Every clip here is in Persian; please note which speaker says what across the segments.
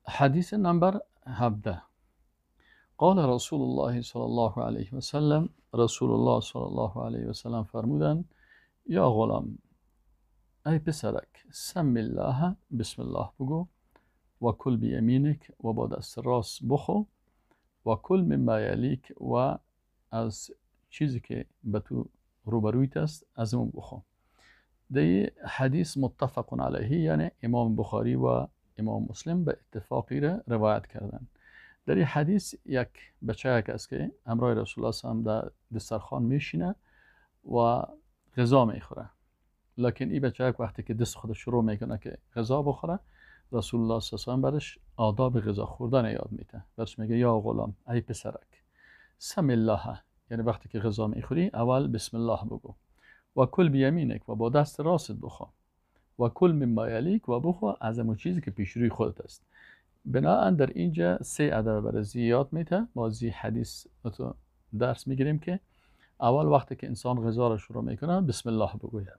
Speaker 1: حديث نمبر 17. قال رسول الله صلى الله عليه وسلم، رسول الله صلى الله عليه وسلم فرمودن: یا غلام، ای پسرک، سم الله، بسم الله بگو، و کل بیمینک، و با دست راست بخو، و کل مما یلیک، و از چیزی که به تو روبرویت است از اون بخو. دی حدیث متفق علیه، یعنی امام بخاری و امام مسلم به اتفاقی را روایت کردن. در این حدیث یک بچه است که همراه رسول الله صلی الله علیه و آله در دسترخوان میشینه و غذا میخوره. لکن این بچه وقتی که دست خود شروع میکنه که غذا بخوره، رسول الله صلی الله علیه و آله برش آداب غذا خوردن یاد میده. برش میگه: یا غلام، ای پسرک، سم الله، یعنی وقتی که غذا میخوری اول بسم الله بگو، و کل بیمینک، و با دست راست بخو، و کل مما یلیک، و بخو از اون چیزی که پیش روی خودت است. بنابراین در اینجا 3 ادب بررسی یاد میده. ما از این حدیث درس میگیریم که اول وقتی که انسان غذا را شروع میکنه بسم الله بگوید،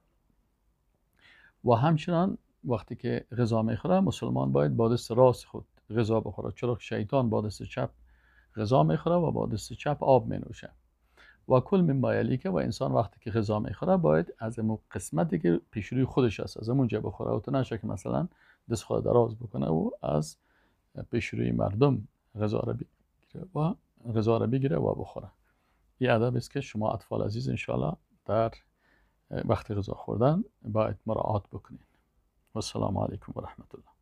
Speaker 1: و همچنان وقتی که غذا میخوره مسلمان باید با دست راست خود غذا بخوره، چرا که شیطان با دست چپ غذا میخوره و با دست چپ آب مینوشه. و کل مما یلیک، و انسان وقتی که غذا میخوره باید از اون قسمتی که پیش روی خودش است از اونجا بخوره، و تو نشه که مثلا دست خود دراز بکنه و از پیش روی مردم غذا را بگیره و بخوره. این ادب است که شما اطفال عزیز انشاءالله در وقت غذا خوردن باید مراعات بکنین. و السلام علیکم و رحمت الله.